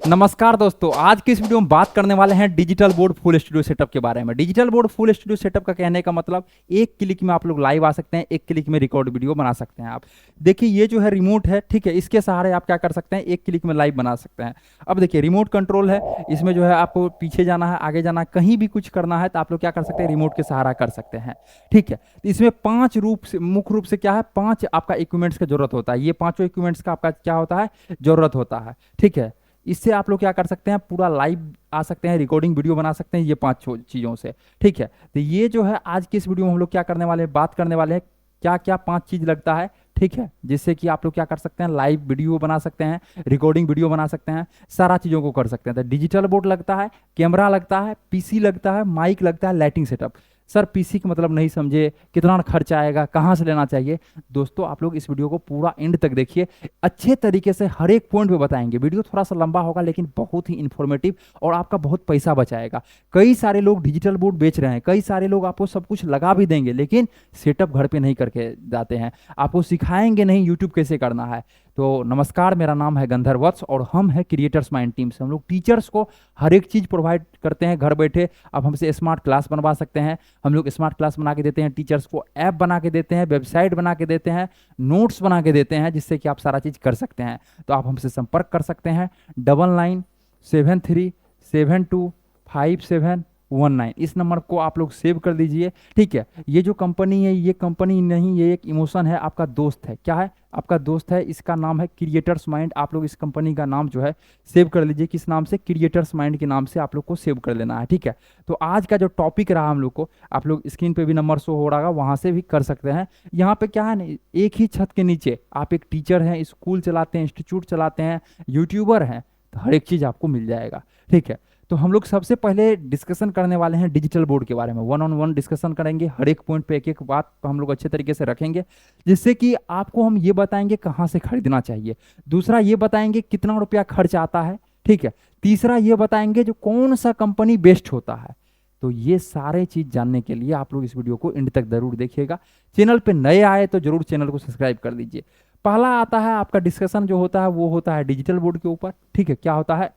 नमस्कार दोस्तों, आज की इस वीडियो में बात करने वाले हैं digital board full studio setup के बारे में। Digital board full studio setup का कहने का मतलब एक क्लिक में आप लोग लाइव आ सकते हैं, एक क्लिक में रिकॉर्ड वीडियो बना सकते हैं। आप देखिए ये जो है रिमोट है, ठीक है, इसके सहारे आप क्या कर सकते हैं, एक क्लिक में लाइव बना सकते हैं। अब देखिए रिमोट कंट्रोल है, इसमें जो है आपको पीछे जाना है, आगे जाना है, कहीं भी कुछ करना है तो आप लोग क्या कर सकते हैं, रिमोट के सहारा कर सकते हैं। ठीक है, तो इसमें पांच रूप से, मुख्य रूप से क्या है, पांच आपका इक्विपमेंट्स का जरूरत होता है। ये पांचों इक्विपमेंट्स का आपका क्या होता है, जरूरत होता है। ठीक है, इससे आप लोग क्या कर सकते हैं, पूरा लाइव आ सकते हैं, रिकॉर्डिंग वीडियो बना सकते हैं, ये पांच चीज़ों से। ठीक है, तो ये जो है आज की इस वीडियो में हम लोग क्या करने वाले हैं, बात करने वाले हैं क्या क्या पांच चीज़ लगता है। ठीक है, जिससे कि आप लोग क्या कर सकते हैं, लाइव वीडियो बना सकते हैं, रिकॉर्डिंग वीडियो बना सकते हैं, सारा चीज़ों को कर सकते हैं। तो डिजिटल बोर्ड लगता है, कैमरा लगता है, पीसी लगता है, माइक लगता है, लाइटिंग सेटअप। सर पीसी का मतलब नहीं समझे, कितना खर्च आएगा, कहाँ से लेना चाहिए। दोस्तों आप लोग इस वीडियो को पूरा एंड तक देखिए, अच्छे तरीके से हर एक पॉइंट पे बताएंगे। वीडियो थोड़ा सा लंबा होगा लेकिन बहुत ही इन्फॉर्मेटिव और आपका बहुत पैसा बचाएगा। कई सारे लोग डिजिटल बोर्ड बेच रहे हैं, कई सारे लोग आपको सब कुछ लगा भी देंगे लेकिन सेटअप घर पे नहीं करके जाते हैं, आपको सिखाएंगे नहीं यूट्यूब कैसे करना है। तो नमस्कार, मेरा नाम है गंधर्व वत्स और हम हैं क्रिएटर्स माइंड टीम से। हम लोग टीचर्स को हर एक चीज़ प्रोवाइड करते हैं घर बैठे। आप हमसे स्मार्ट क्लास बनवा सकते हैं, हम लोग स्मार्ट क्लास बना के देते हैं, टीचर्स को ऐप बना के देते हैं, वेबसाइट बना के देते हैं, नोट्स बना के देते हैं, जिससे कि आप सारा चीज़ कर सकते हैं। तो आप हमसे संपर्क कर सकते हैं 9973725719। इस नंबर को आप लोग सेव कर लीजिए। ठीक है, ये जो कंपनी है, ये कंपनी नहीं, ये एक इमोशन है, आपका दोस्त है। क्या है, आपका दोस्त है, इसका नाम है क्रिएटर्स माइंड। आप लोग इस कंपनी का नाम जो है सेव कर लीजिए। किस नाम से, क्रिएटर्स माइंड के नाम से आप लोग को सेव कर लेना है। ठीक है, तो आज का जो टॉपिक रहा हम लोग को, आप लोग स्क्रीन पे भी नंबर शो हो रहा है, वहाँ से भी कर सकते हैं। यहाँ पे क्या है ना, एक ही छत के नीचे आप एक टीचर हैं, स्कूल चलाते हैं, इंस्टीट्यूट चलाते हैं, यूट्यूबर हैं, तो हर एक चीज़ आपको मिल जाएगा। ठीक है, तो हम लोग सबसे पहले डिस्कशन करने वाले हैं डिजिटल बोर्ड के बारे में। वन ऑन वन डिस्कशन करेंगे, हर एक पॉइंट पे एक एक बात तो हम लोग अच्छे तरीके से रखेंगे, जिससे कि आपको हम ये बताएंगे कहाँ से खरीदना चाहिए। दूसरा ये बताएंगे कितना रुपया खर्च आता है। ठीक है, तीसरा ये बताएंगे जो कौन सा कंपनी बेस्ट होता है। तो ये सारे चीज़ जानने के लिए आप लोग इस वीडियो को एंड तक जरूर देखिएगा। चैनल पे नए आए तो जरूर चैनल को सब्सक्राइब कर लीजिए। पहला आता है आपका डिस्कशन जो होता है वो होता है डिजिटल बोर्ड के ऊपर। ठीक है, क्या होता है,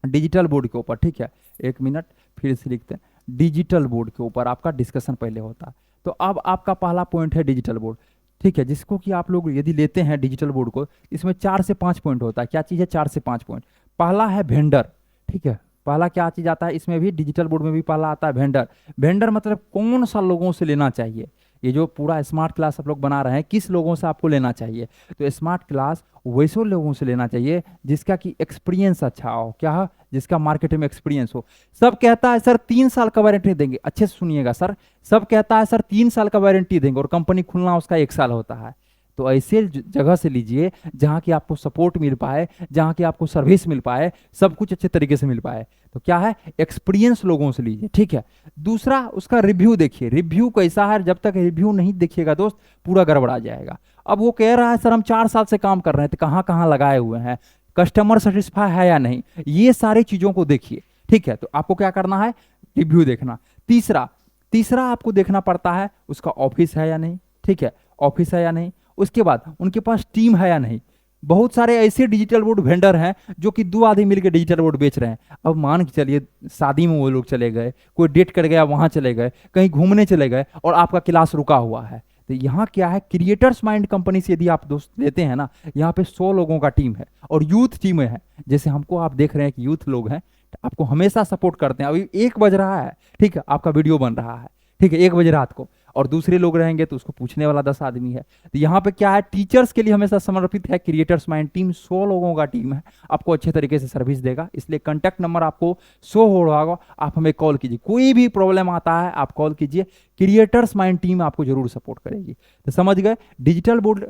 डिजिटल बोर्ड के ऊपर। ठीक है, एक मिनट फिर से लिखते हैं, डिजिटल बोर्ड के ऊपर आपका डिस्कशन पहले होता है। तो अब आपका पहला पॉइंट है डिजिटल बोर्ड। ठीक है, जिसको कि आप लोग यदि लेते हैं डिजिटल बोर्ड को, इसमें 4 से 5 पॉइंट होता है। क्या चीज़ है, 4 से 5 पॉइंट। पहला है वेंडर। ठीक है, पहला क्या चीज़ आता है, इसमें भी डिजिटल बोर्ड में भी पहला आता है वेंडर। वेंडर मतलब कौन सा लोगों से लेना चाहिए। ये जो पूरा स्मार्ट क्लास आप लोग बना रहे हैं, किस लोगों से आपको लेना चाहिए, तो स्मार्ट क्लास वैसे लोगों से लेना चाहिए जिसका कि एक्सपीरियंस अच्छा हो। क्या है, जिसका मार्केट में एक्सपीरियंस हो। सब कहता है सर 3 साल का वारंटी देंगे, अच्छे से सुनिएगा सर, सब कहता है सर 3 साल का वारंटी देंगे और कंपनी खुलना उसका 1 साल होता है। तो ऐसे जगह से लीजिए जहाँ की आपको सपोर्ट मिल पाए, जहाँ की आपको सर्विस मिल पाए, सब कुछ अच्छे तरीके से मिल पाए। तो क्या है, एक्सपीरियंस लोगों से लीजिए। ठीक है, दूसरा उसका रिव्यू देखिए, रिव्यू कैसा है। जब तक रिव्यू नहीं देखिएगा दोस्त, पूरा गड़बड़ा जाएगा। अब वो कह रहा है सर हम 4 साल से काम कर रहे हैं, तो कहाँ कहाँ लगाए हुए हैं, कस्टमर सेटिस्फाई है या नहीं, ये सारी चीज़ों को देखिए। ठीक है, तो आपको क्या करना है, रिव्यू देखना। तीसरा तीसरा आपको देखना पड़ता है उसका ऑफिस है या नहीं। ठीक है, ऑफिस है या नहीं। उसके बाद उनके पास टीम है या नहीं। बहुत सारे ऐसे डिजिटल बोर्ड वेंडर हैं जो कि 2 आदमी मिलकर डिजिटल बोर्ड बेच रहे हैं। अब मान के चलिए शादी में वो लोग चले गए, कोई डेट कर गया वहां चले गए, कहीं घूमने चले गए और आपका क्लास रुका हुआ है। तो यहाँ क्या है, क्रिएटर्स माइंड कंपनी से यदि आप दोस्त लेते हैं ना, यहाँ पे 100 लोगों का टीम है और यूथ टीम है। जैसे हमको आप देख रहे हैं कि यूथ लोग हैं, आपको हमेशा सपोर्ट करते हैं। अभी 1 बज रहा है, ठीक है, आपका वीडियो बन रहा है, ठीक है, 1 बजे रात को, और दूसरे लोग रहेंगे तो उसको पूछने वाला 10 आदमी है। तो यहाँ पे क्या है, टीचर्स के लिए हमेशा समर्पित है क्रिएटर्स माइंड टीम। 100 लोगों का टीम है, आपको अच्छे तरीके से सर्विस देगा। इसलिए कांटेक्ट नंबर आपको शो हो रहा होगा, आप हमें कॉल कीजिए। कोई भी प्रॉब्लम आता है आप कॉल कीजिए, क्रिएटर्स माइंड टीम आपको जरूर सपोर्ट करेगी। तो समझ गए, digital board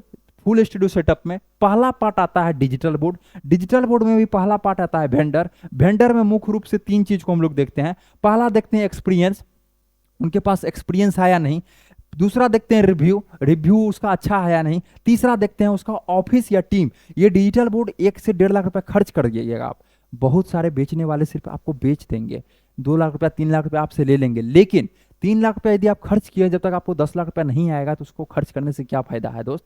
full studio setup में पहला पार्ट आता है डिजिटल बोर्ड। डिजिटल बोर्ड में भी पहला पार्ट आता है वेंडर। वेंडर में मुख्य रूप से 3 चीज को हम लोग देखते हैं। पहला देखते हैं एक्सपीरियंस, उनके पास एक्सपीरियंस है या नहीं। दूसरा देखते हैं रिव्यू, रिव्यू उसका अच्छा है या नहीं। तीसरा देखते हैं उसका ऑफिस या टीम। ये डिजिटल बोर्ड 1 से 1.5 लाख रुपए खर्च कर जाइएगा आप। बहुत सारे बेचने वाले सिर्फ आपको बेच देंगे, 2 लाख रुपया 3 लाख रुपया आपसे ले लेंगे, लेकिन 3 लाख रुपया यदि आप खर्च किए, जब तक आपको 10 लाख रुपया नहीं आएगा तो उसको खर्च करने से क्या फायदा है दोस्त।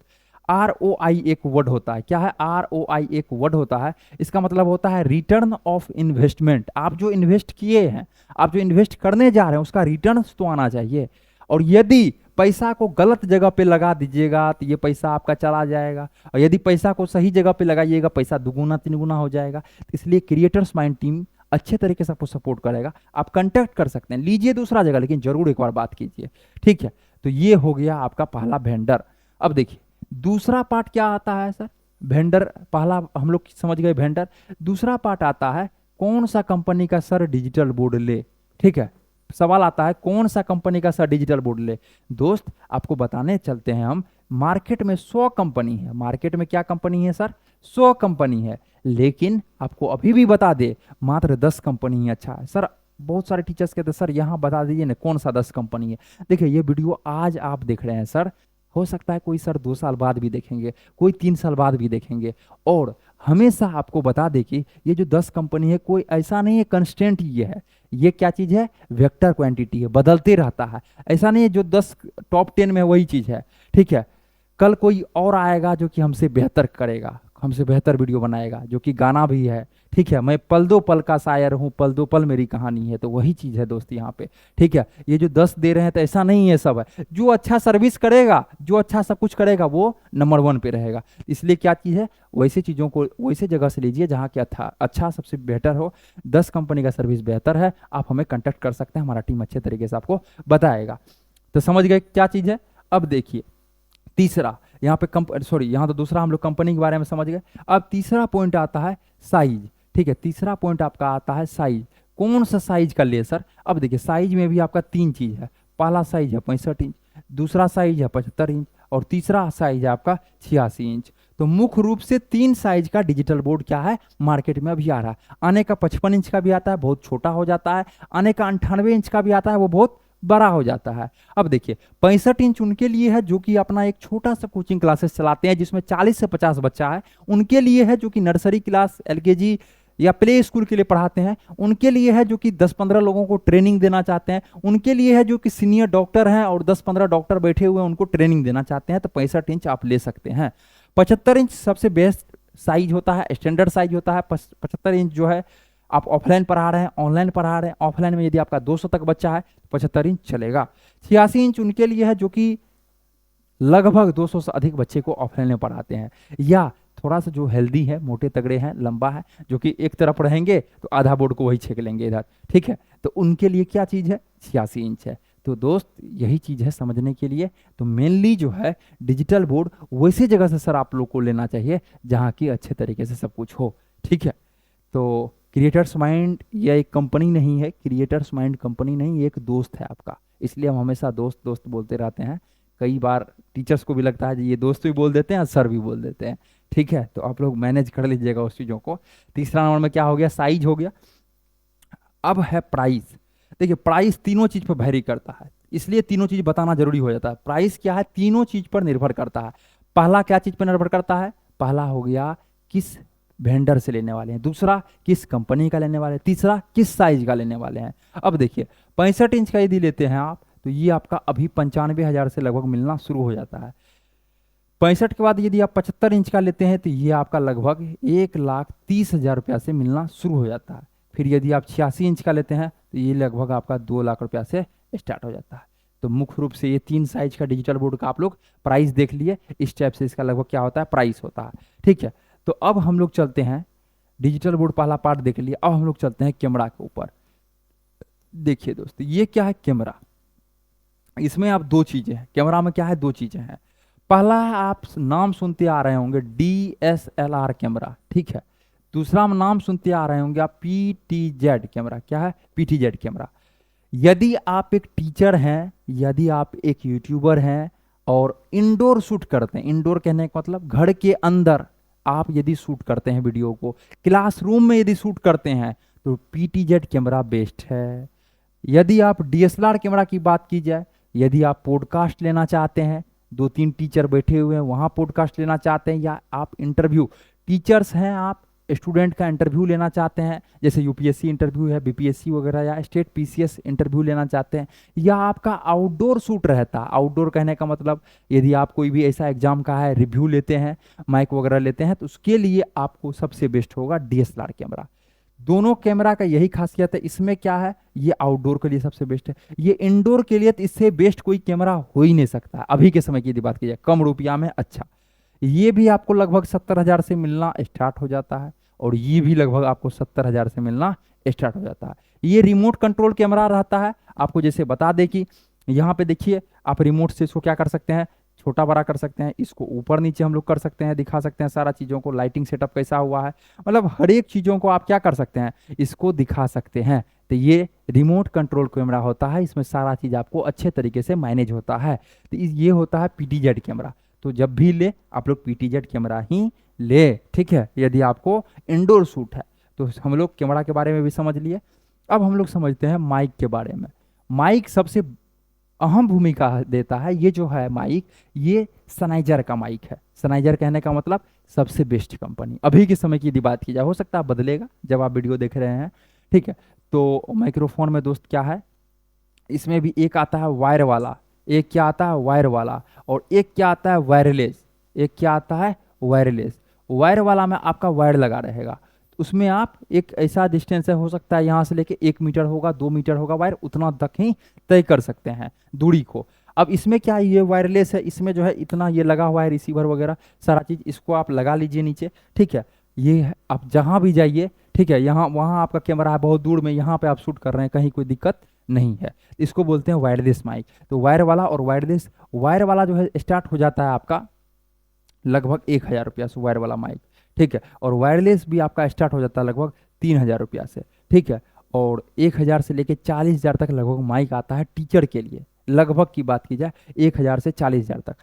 ROI एक वर्ड होता है, क्या है? ROI एक वर्ड होता है, इसका मतलब होता है रिटर्न ऑफ इन्वेस्टमेंट। आप जो इन्वेस्ट किए हैं, आप जो इन्वेस्ट करने जा रहे हैं, उसका रिटर्न तो आना चाहिए। और यदि पैसा को गलत जगह पे लगा दीजिएगा तो ये पैसा आपका चला जाएगा, और यदि पैसा को सही जगह पे लगाइएगा पैसा दुगुना तिगुना हो जाएगा। इसलिए क्रिएटर्स माइंड टीम अच्छे तरीके से आपको सपोर्ट करेगा। आप कांटेक्ट कर सकते हैं, लीजिए दूसरा जगह, लेकिन जरूर एक बार बात कीजिए, ठीक है? तो ये हो गया आपका पहला वेंडर। अब देखिए दूसरा पार्ट क्या आता है सर? वेंडर पहला हम लोग समझ गए वेंडर। दूसरा पार्ट आता है कौन सा कंपनी का सर डिजिटल बोर्ड ले, ठीक है? सवाल आता है कौन सा कंपनी का सर डिजिटल बोर्ड ले। दोस्त आपको बताने चलते हैं हम, मार्केट में 100 कंपनी है। मार्केट में क्या कंपनी है सर? 100 कंपनी है, लेकिन आपको अभी भी बता दे मात्र 10 कंपनी ही अच्छा है। सर बहुत सारे टीचर्स कहते हैं सर यहाँ बता दीजिए ना कौन सा 10 कंपनी है। देखिए ये वीडियो आज आप देख रहे हैं सर, हो सकता है कोई सर 2 साल बाद भी देखेंगे, कोई 3 साल बाद भी देखेंगे। और हमेशा आपको बता दे कि ये जो 10 कंपनी है कोई ऐसा नहीं है कंस्टेंट ये है, ये क्या चीज है? वेक्टर क्वांटिटी है, बदलते रहता है। ऐसा नहीं है जो 10 टॉप 10 में है वही चीज है, ठीक है? कल कोई और आएगा जो कि हमसे बेहतर करेगा, हमसे बेहतर वीडियो बनाएगा, जो कि गाना भी है, ठीक है? मैं पल दो पल का शायर हूँ, पल दो पल मेरी कहानी है। तो वही चीज है दोस्त यहाँ पे, ठीक है? ये जो 10 दे रहे हैं तो ऐसा नहीं है सब है। जो अच्छा सर्विस करेगा, जो अच्छा सब कुछ करेगा वो नंबर 1 पे रहेगा। इसलिए क्या चीज है, वैसे चीजों को वैसे जगह से लीजिए जहाँ की अच्छा सबसे बेहतर हो। 10 कंपनी का सर्विस बेहतर है, आप हमें कंटेक्ट कर सकते हैं, हमारा टीम अच्छे तरीके से आपको बताएगा। तो समझ गए क्या चीज है? अब देखिए तीसरा, यहाँ पे सॉरी यहाँ तो दूसरा हम लोग कंपनी के बारे में समझ गए। अब तीसरा पॉइंट आता है साइज, ठीक है? तीसरा पॉइंट आपका आता है साइज। कौन सा साइज का ले सर? अब देखिए साइज में भी आपका 3 चीज है। पहला साइज है 65 इंच, दूसरा साइज है 75 इंच, और तीसरा साइज है आपका 86 इंच। तो मुख्य रूप से 3 साइज का डिजिटल बोर्ड क्या है मार्केट में अभी आ रहा है। आने का 55 इंच का भी आता है, बहुत छोटा हो जाता है। आने का 98 इंच का भी आता है, वो बहुत बड़ा हो जाता है। अब देखिए 65 इंच उनके लिए है जो कि अपना एक छोटा सा कोचिंग क्लासेस चलाते हैं जिसमें 40 से 50 बच्चा है। उनके लिए है जो कि नर्सरी क्लास, LKG या प्ले स्कूल के लिए पढ़ाते हैं। उनके लिए है जो कि 10-15 लोगों को ट्रेनिंग देना चाहते हैं। उनके लिए है जो कि सीनियर डॉक्टर हैं और 10-15 डॉक्टर बैठे हुए हैं, उनको ट्रेनिंग देना चाहते हैं। तो 65 इंच आप ले सकते हैं। 75 इंच सबसे बेस्ट साइज होता है, स्टैंडर्ड साइज होता है। 75 इंच जो है आप ऑफलाइन पढ़ा रहे हैं, ऑनलाइन पढ़ा रहे हैं, ऑफलाइन में यदि आपका 200 तक बच्चा है तो 75 इंच चलेगा। 86 इंच उनके लिए है जो कि लगभग 200 से अधिक बच्चे को ऑफलाइन में पढ़ाते हैं, या थोड़ा सा जो हेल्दी है, मोटे तगड़े हैं, लंबा है, जो कि एक तरफ रहेंगे तो आधा बोर्ड को वही छेक लेंगे इधर, ठीक है? तो उनके लिए क्या चीज है? 86 इंच है। तो दोस्त यही चीज है समझने के लिए। तो मेनली जो है डिजिटल बोर्ड वैसे जगह से सर आप लोग को लेना चाहिए जहाँ की अच्छे तरीके से सब कुछ हो, ठीक है? तो क्रिएटर्स माइंड यह एक कंपनी नहीं है, क्रिएटर्स माइंड कंपनी नहीं, ये एक दोस्त है आपका। इसलिए हम हमेशा दोस्त दोस्त बोलते रहते हैं। कई बार टीचर्स को भी लगता है ये दोस्त भी बोल देते हैं, सर भी बोल देते हैं, ठीक है? तो आप लोग मैनेज कर लीजिएगा उस चीज़ों को। तीसरा नंबर में क्या हो गया? साइज हो गया। अब है प्राइस। देखिए प्राइस तीनों चीज पर वेरी करता है, इसलिए तीनों चीज बताना जरूरी हो जाता है। प्राइस क्या है? तीनों चीज पर निर्भर करता है। पहला क्या चीज पर निर्भर करता है? पहला हो गया किस वेंडर से लेने वाले हैं, दूसरा किस कंपनी का लेने वाले हैं, तीसरा किस साइज का लेने वाले हैं। अब देखिए 65 इंच का यदि लेते हैं आप तो ये आपका अभी 95,000 से लगभग मिलना शुरू हो जाता है। 65 के बाद यदि आप 75 इंच का लेते हैं तो ये आपका लगभग 1,30,000 रुपया से मिलना शुरू हो जाता है। फिर यदि आप 86 इंच का लेते हैं तो ये लगभग आपका 2 लाख रुपया से स्टार्ट हो जाता है। तो मुख्य रूप से ये 3 साइज का डिजिटल बोर्ड का आप लोग प्राइस देख लिए। इस टाइप से इसका लगभग क्या होता है? प्राइस होता है, ठीक है? तो अब हम लोग चलते हैं, डिजिटल बोर्ड पहला पार्ट देख लिए, अब हम लोग चलते हैं कैमरा के ऊपर। देखिए दोस्तों ये क्या है? कैमरा। इसमें आप 2 चीजें हैं, कैमरा में क्या है? 2 चीजें हैं। पहला आप नाम सुनते आ रहे होंगे DSLR कैमरा, ठीक है? दूसरा नाम सुनते आ रहे होंगे आप PTZ कैमरा। क्या है? PTZ camera. यदि आप एक टीचर हैं, यदि आप एक यूट्यूबर हैं और इंडोर शूट करते हैं, इंडोर कहने का मतलब घर के अंदर आप यदि शूट करते हैं वीडियो को, क्लासरूम में यदि शूट करते हैं तो PTZ कैमरा बेस्ट है। यदि आप DSLR कैमरा की बात की जाए, यदि आप पॉडकास्ट लेना चाहते हैं, 2-3 टीचर बैठे हुए हैं वहां पॉडकास्ट लेना चाहते हैं, या आप इंटरव्यू टीचर्स हैं, आप स्टूडेंट का इंटरव्यू लेना चाहते हैं, जैसे यूपीएससी इंटरव्यू है, बीपीएससी वगैरह, या स्टेट पीसीएस इंटरव्यू लेना चाहते हैं, या आपका आउटडोर शूट रहता है। आउटडोर कहने का मतलब यदि आप कोई भी ऐसा एग्जाम का है रिव्यू लेते हैं, माइक वगैरह लेते हैं, तो उसके लिए आपको सबसे बेस्ट होगा डीएसएलआर कैमरा। दोनों कैमरा का यही खासियत है। इसमें क्या है, ये आउटडोर के लिए सबसे बेस्ट है, ये इंडोर के लिए तो इससे बेस्ट कोई कैमरा हो ही नहीं सकता अभी के समय की यदि बात की जाए, कम रुपया में अच्छा। ये भी आपको लगभग 70,000 से मिलना स्टार्ट हो जाता है, और ये भी लगभग आपको 70,000 से मिलना स्टार्ट हो जाता है। ये रिमोट कंट्रोल कैमरा रहता है। आपको जैसे बता दें कि यहाँ पे देखिए, आप रिमोट से इसको क्या कर सकते हैं, छोटा बड़ा कर सकते हैं, इसको ऊपर नीचे हम लोग कर सकते हैं, दिखा सकते हैं सारा चीज़ों को, लाइटिंग सेटअप कैसा हुआ है, मतलब हर एक चीज़ों को आप क्या कर सकते हैं, इसको दिखा सकते हैं। तो ये रिमोट कंट्रोल कैमरा होता है, इसमें सारा चीज़ आपको अच्छे तरीके से मैनेज होता है। तो ये होता है पीटीजेड कैमरा। तो जब भी ले आप लोग पीटीजेड कैमरा ही ले, ठीक है, यदि आपको इंडोर शूट है। तो हम लोग कैमरा के बारे में भी समझ लिए। अब हम लोग समझते हैं माइक के बारे में। माइक सबसे अहम भूमिका देता है। ये जो है माइक, ये सनाइजर का माइक है। सनाइजर कहने का मतलब सबसे बेस्ट कंपनी। अभी के समय की यदि बात की जाए, हो सकता है बदलेगा जब आप वीडियो देख रहे हैं, ठीक है। तो माइक्रोफोन में दोस्त क्या है, इसमें भी एक आता है वायर वाला, एक क्या आता है वायर वाला, और एक क्या आता है वायरलेस। एक क्या आता है वायरलेस। वायर वाला में आपका वायर लगा रहेगा, उसमें आप एक ऐसा डिस्टेंस है, हो सकता है यहाँ से लेके 1 मीटर होगा, 2 मीटर होगा वायर, उतना तक ही तय कर सकते हैं दूरी को। अब इसमें क्या है, ये वायरलेस है, इसमें जो है इतना ये लगा हुआ है रिसीवर वगैरह सारा चीज़, इसको आप लगा लीजिए नीचे, ठीक है। ये है, आप जहाँ भी जाइए, ठीक है, यहाँ वहाँ आपका कैमरा है बहुत दूर में, यहाँ पे आप शूट कर रहे हैं, कहीं कोई दिक्कत नहीं है। इसको बोलते हैं वायरलेस माइक। तो वायर वाला और वायरलेस, वायर वाला जो है स्टार्ट हो जाता है आपका लगभग 1,000 रुपया से, वायर वाला माइक, ठीक है। और वायरलेस भी आपका स्टार्ट हो जाता है लगभग 3,000 रुपया से, ठीक है। और 1,000 से लेके 40,000 तक लगभग माइक आता है टीचर के लिए, लगभग की बात की जाए 1,000 से 40,000 तक।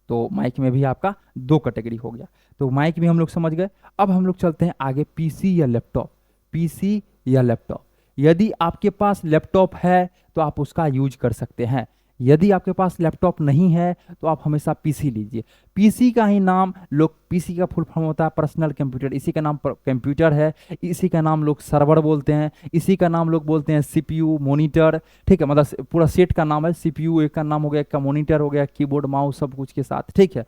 तो माइक में भी आपका 2 कैटेगरी हो गया। तो माइक भी हम लोग समझ गए। अब हम लोग चलते हैं आगे, पीसी या लैपटॉप। पीसी या लैपटॉप, यदि आपके पास लैपटॉप है तो आप उसका यूज कर सकते हैं। यदि आपके पास लैपटॉप नहीं है तो आप हमेशा पीसी लीजिए। पीसी का ही नाम लोग, पीसी का फुल फॉर्म होता है पर्सनल कंप्यूटर, इसी का नाम कंप्यूटर है, इसी का नाम लोग सर्वर बोलते हैं, इसी का नाम लोग बोलते हैं सीपीयू, मॉनिटर, ठीक है। मतलब पूरा सेट का नाम है, सीपीयू एक का नाम हो गया, एक का मॉनिटर हो गया, कीबोर्ड माउस सब कुछ के साथ, ठीक है।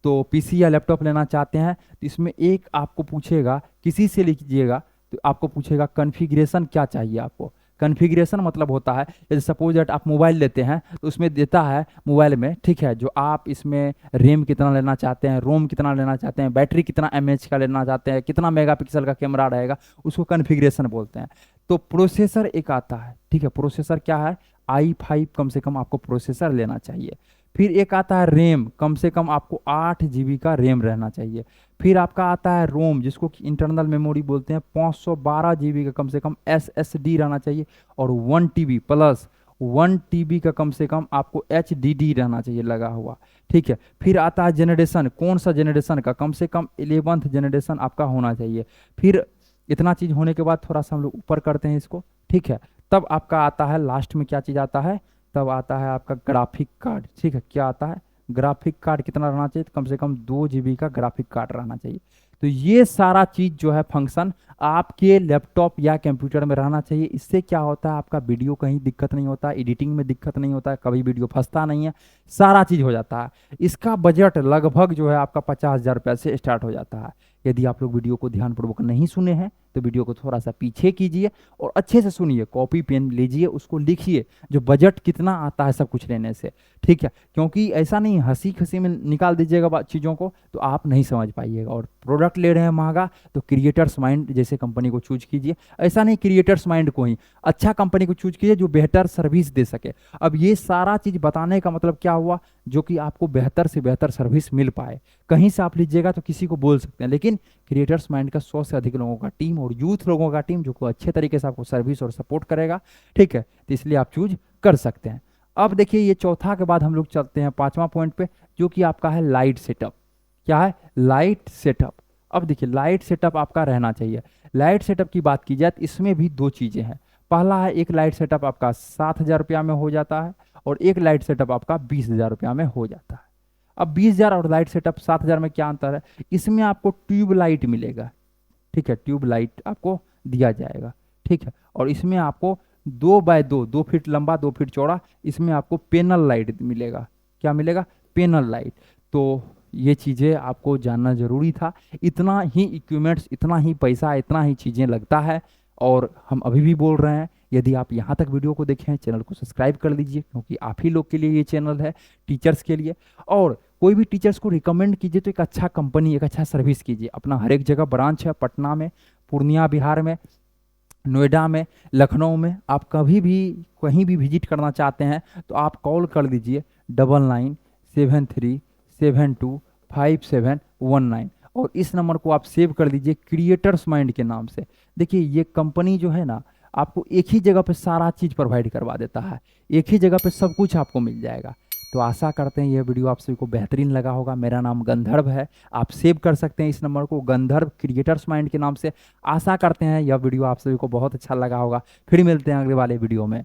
तो पीसी या लैपटॉप लेना चाहते हैं तो इसमें एक आपको पूछेगा, किसी से लीजिएगा तो आपको पूछेगा कॉन्फ़िगरेशन क्या चाहिए आपको। कॉन्फ़िगरेशन मतलब होता है, जैसे सपोज दैट आप मोबाइल लेते हैं तो उसमें देता है मोबाइल में, ठीक है, जो आप इसमें रैम कितना लेना चाहते हैं, रोम कितना लेना चाहते हैं, बैटरी कितना एमएच का लेना चाहते हैं, कितना मेगापिक्सल का कैमरा रहेगा, उसको कॉन्फ़िगरेशन बोलते हैं। तो प्रोसेसर एक आता है, ठीक है। प्रोसेसर क्या है, i5 कम से कम आपको प्रोसेसर लेना चाहिए। फिर एक आता है रैम, कम से कम आपको 8 GB का रैम रहना चाहिए। फिर आपका आता है रोम, जिसको कि इंटरनल मेमोरी बोलते हैं, 512 GB का कम से कम SSD रहना चाहिए। और 1 TB प्लस 1 TB का कम से कम आपको HDD रहना चाहिए लगा हुआ, ठीक है। फिर आता है जनरेशन, कौन सा जनरेशन का, कम से कम 11th जनरेशन आपका होना चाहिए। फिर इतना चीज़ होने के बाद थोड़ा सा हम लोग ऊपर करते हैं इसको, ठीक है। तब आपका आता है लास्ट में क्या चीज़ आता है, तब आता है आपका ग्राफिक कार्ड, ठीक है। क्या आता है, ग्राफिक कार्ड कितना रहना चाहिए, तो कम से कम 2 GB का ग्राफिक कार्ड रहना चाहिए। तो ये सारा चीज़ जो है फंक्शन आपके लैपटॉप या कंप्यूटर में रहना चाहिए। इससे क्या होता है, आपका वीडियो कहीं दिक्कत नहीं होता, एडिटिंग में दिक्कत नहीं होता है, कभी वीडियो फंसता नहीं है, सारा चीज़ हो जाता है। इसका बजट लगभग जो है आपका 50,000 रुपये से स्टार्ट हो जाता है। यदि आप लोग वीडियो को ध्यानपूर्वक नहीं सुने हैं तो वीडियो को थोड़ा सा पीछे कीजिए और अच्छे से सुनिए, कॉपी पेन लीजिए, उसको लिखिए जो बजट कितना आता है सब कुछ लेने से, ठीक है। क्योंकि ऐसा नहीं हंसी खसी में निकाल दीजिएगा चीज़ों को तो आप नहीं समझ पाइएगा। और प्रोडक्ट ले रहे हैं महंगा तो क्रिएटर्स माइंड जैसे कंपनी को चूज कीजिए। ऐसा नहीं क्रिएटर्स माइंड को ही, अच्छा कंपनी को चूज कीजिए जो बेहतर सर्विस दे सके। अब ये सारा चीज़ बताने का मतलब क्या हुआ, जो कि आपको बेहतर से बेहतर सर्विस मिल पाए। कहीं से आप लीजिएगा तो किसी को बोल सकते हैं, लेकिन क्रिएटर्स माइंड का 100 से अधिक लोगों का टीम और यूथ लोगों का टीम जो को अच्छे तरीके से आपको सर्विस और सपोर्ट करेगा, ठीक है। तो इसलिए आप चूज कर सकते हैं। अब देखिए ये चौथा के बाद हम लोग चलते हैं 5वां पॉइंट पे, जो कि आपका है लाइट सेटअप। क्या है, लाइट सेटअप। अब देखिए लाइट सेटअप आपका रहना चाहिए। लाइट सेटअप की बात की जाए तो इसमें भी 2 चीज़ें हैं। पहला है, एक लाइट सेटअप आपका 7,000 रुपया में हो जाता है और एक लाइट सेटअप आपका 20,000 रुपया में हो जाता है। अब 20,000 और लाइट सेटअप 7,000 में क्या अंतर है, इसमें आपको ट्यूब लाइट मिलेगा। ठीक है, ट्यूब लाइट आपको दिया जाएगा। ठीक है, और इसमें आपको 2x2, 2 फीट लंबा 2 फीट चौड़ा, इसमें आपको पैनल लाइट मिलेगा। क्या मिलेगा? Panel light. तो ये चीज़ें आपको जानना ज़रूरी था। इतना ही इक्विपमेंट्स, इतना ही पैसा, इतना ही चीज़ें लगता है। और हम अभी भी बोल रहे हैं, यदि आप यहाँ तक वीडियो को देखें, चैनल को सब्सक्राइब कर लीजिए, क्योंकि आप ही लोग के लिए ये चैनल है, टीचर्स के लिए। और कोई भी टीचर्स को रिकमेंड कीजिए तो एक अच्छा कंपनी, एक अच्छा सर्विस कीजिए। अपना हर एक जगह ब्रांच है, पटना में, पूर्णिया बिहार में, नोएडा में, लखनऊ में। आप कभी भी कहीं भी विजिट करना चाहते हैं तो आप कॉल कर दीजिए 9973725719, और इस नंबर को आप सेव कर दीजिए क्रिएटर्स माइंड के नाम से। देखिए ये कंपनी जो है ना, आपको एक ही जगह पे सारा चीज़ प्रोवाइड करवा देता है, एक ही जगह पे सब कुछ आपको मिल जाएगा। तो आशा करते हैं यह वीडियो आप सभी को बेहतरीन लगा होगा। मेरा नाम गंधर्व है, आप सेव कर सकते हैं इस नंबर को, गंधर्व क्रिएटर्स माइंड के नाम से। आशा करते हैं यह वीडियो आप सभी को बहुत अच्छा लगा होगा। फिर मिलते हैं अगले वाले वीडियो में।